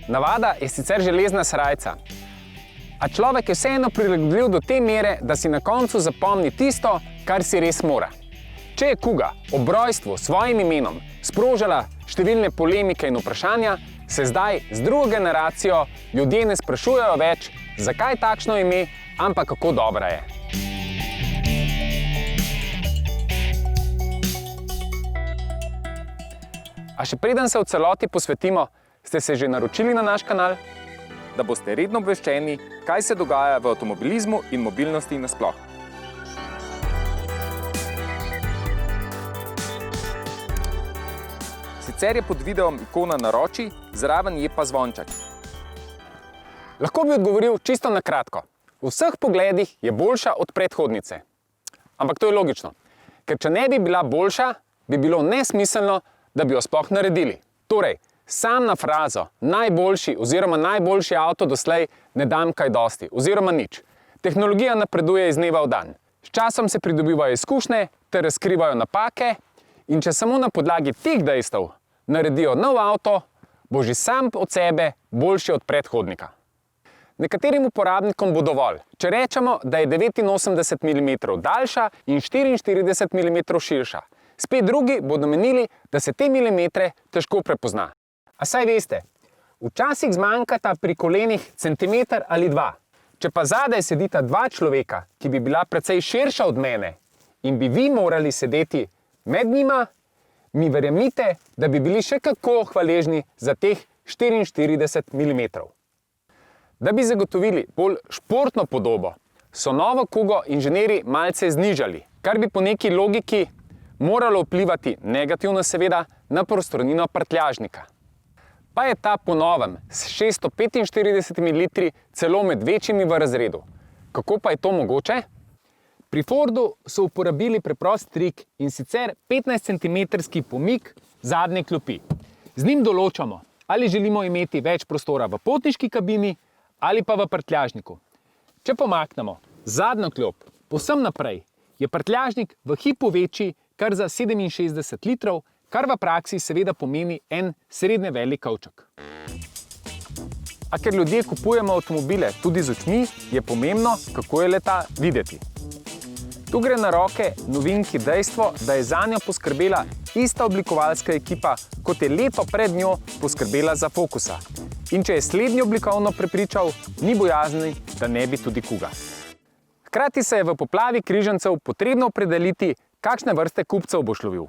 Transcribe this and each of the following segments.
Navada je sicer železna srajca, a človek je vseeno prilagodljiv do te mere, da si na koncu zapomni tisto, kar si res mora. Če je kuga ob rojstvu s svojim imenom sprožala številne polemike in vprašanja, se zdaj z drugo generacijo ljudje ne sprašujejo več, zakaj takšno ime, ampak kako dobra je. A še preden se v celoti posvetimo, ste se že naročili na naš kanal? Da boste redno obveščeni, kaj se dogaja v avtomobilizmu in mobilnosti nasploh. Sicer je pod videom ikona naroči, zraven je pa zvonček. Lahko bi odgovoril čisto na kratko. V vseh pogledih je boljša od predhodnice. Ampak to je logično, ker če ne bi bila boljša, bi bilo nesmiselno, da bi jo sploh naredili. Torej, sam na frazo najboljši oziroma najboljši avto doslej ne dam kaj dosti oziroma nič. Tehnologija napreduje iz dneva v dan. S časom se pridobivajo izkušnje ter razkrivajo napake in če samo na podlagi teh dejstev naredijo nov avto, bo že sam od sebe boljši od predhodnika. Nekaterim uporabnikom bo dovolj, če rečemo, da je 89 mm daljša in 44 mm širša. Spet drugi bodo menili, da se te milimetre težko prepozna. A saj veste, včasih zmanjkata pri kolenih centimeter ali dva. Če pa zadaj sedita dva človeka, ki bi bila precej širša od mene in bi vi morali sedeti med njima, mi verjemite, da bi bili še kako hvaležni za teh 44 mm. Da bi zagotovili bolj športno podobo, so novo kugo inženirji malce znižali, kar bi po neki logiki moralo vplivati negativno seveda na prostornino prtljažnika. Pa je ta po novem s 645 litri celo med večjimi v razredu. Kako pa je to mogoče? Pri Fordu so uporabili preprost trik in sicer 15 cm pomik zadnje klopi. Z njim določamo, ali želimo imeti več prostora v potniški kabini ali pa v prtljažniku. Če pomaknemo zadnjo klop povsem naprej, je prtljažnik v hipu večji kar za 67 litrov, kar v praksi seveda pomeni en srednje velik kovček. A ker ljudje kupujemo avtomobile tudi z očmi, je pomembno, kako je le-ta videti. Tu gre na roke novinki dejstvo, da je zanjo poskrbela ista oblikovalska ekipa, kot je leto pred njo poskrbela za Focusa. In če je slednji oblikovno prepričal, ni bojazni, da ne bi tudi kuga. Hkrati se je v poplavi križancev potrebno opredeliti, kakšne vrste kupcev bo šlovil.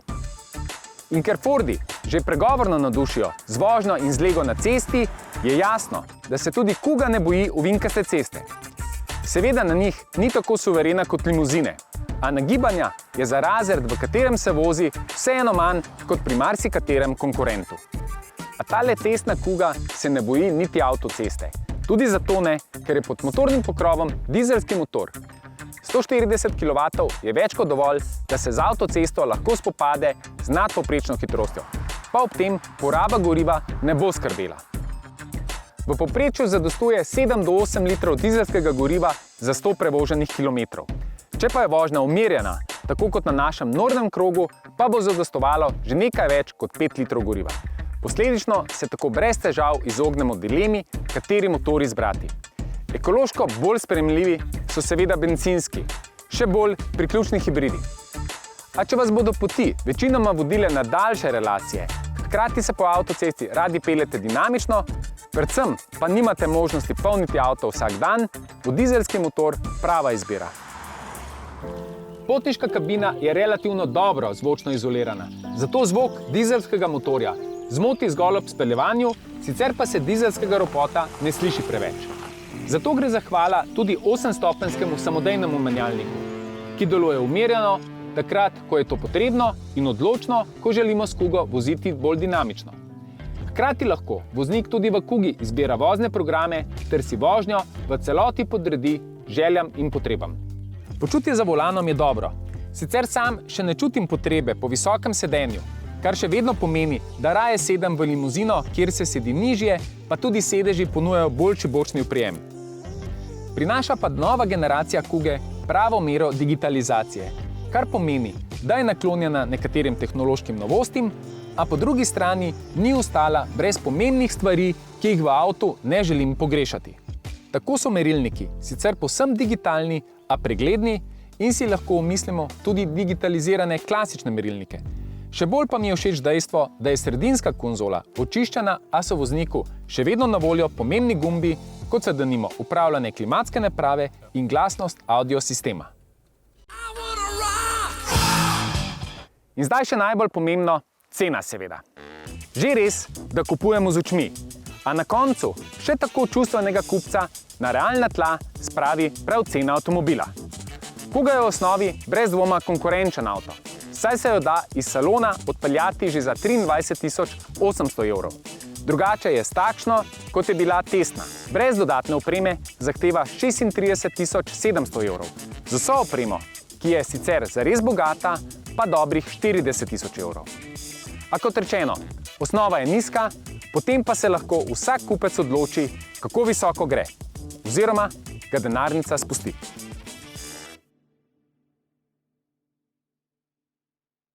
In ker Fordi že pregovorno nadušijo z vožnjo in zlego na cesti, je jasno, da se tudi kuga ne boji ovinkaste ceste. Seveda na njih ni tako suverena kot limuzine, a nagibanja je za razred, v katerem se vozi, vseeno manj kot pri marsikaterem konkurentu. A tale testna kuga se ne boji niti avtoceste. Tudi zato ne, ker je pod motornim pokrovom dizelski motor. 140 kW je več kot dovolj, da se z avtocesto lahko spopade z nadpovprečno hitrostjo. Pa ob tem poraba goriva ne bo skrbela. V povprečju zadostuje 7 do 8 litrov dizelskega goriva za 100 prevoženih kilometrov. Če pa je vožnja umirjena, tako kot na našem nordnem krogu, pa bo zadostovalo že nekaj več kot 5 litrov goriva. Posledično se tako brez težav izognemo dilemi, kateri motor izbrati. Ekološko bolj sprejemljivi so seveda bencinski, še bolj priključni hibridi. A če vas bodo poti večinoma vodile na daljše relacije, hkrati se po avtocesti radi peljete dinamično, predvsem pa nimate možnosti polniti avto vsak dan, bo dizelski motor prava izbira. Potniška kabina je relativno dobro zvočno izolirana, zato zvok dizelskega motorja zmoti zgolj ob speljevanju, sicer pa se dizelskega ropota ne sliši preveč. Zato gre zahvala tudi 8-stopenjskemu samodejnemu menjalniku, ki deluje umirjeno, takrat, ko je to potrebno in odločno, ko želimo s kugo voziti bolj dinamično. Hkrati lahko voznik tudi v kugi izbira vozne programe ter si vožnjo v celoti podredi željam in potrebam. Počutje za volanom je dobro. Sicer sam še ne čutim potrebe po visokem sedenju, kar še vedno pomeni, da raje sedem v limuzino, kjer se sedi nižje, pa tudi sedeži ponujajo boljši bočni oprijem. Prinaša pa nova generacija kuge pravo mero digitalizacije, kar pomeni, da je naklonjena nekaterim tehnološkim novostim, a po drugi strani ni ostala brez pomembnih stvari, ki jih v avtu ne želim pogrešati. Tako so merilniki sicer povsem digitalni, a pregledni in si lahko omislimo tudi digitalizirane klasične merilnike. Še bolj pa mi je všeč dejstvo, da je sredinska konzola očiščena, a so vozniku še vedno na voljo pomembni gumbi, kot so denimo upravljanje klimatske naprave in glasnost audio sistema. In zdaj še najbolj pomembno, cena seveda. Že res, da kupujemo z očmi, a na koncu še tako čustvenega kupca na realna tla spravi prav cena avtomobila. Kuga je v osnovi brez dvoma konkurenčen avto, saj se jo da iz salona odpeljati že za 23.800 evrov. Drugače je s takšno, kot je bila testna, brez dodatne opreme, zahteva 36.700 evrov. Z vso opremo, ki je sicer zares bogata, pa dobrih 40.000 evrov. A kot rečeno, osnova je nizka, potem pa se lahko vsak kupec odloči, kako visoko gre, oziroma ga denarnica spusti.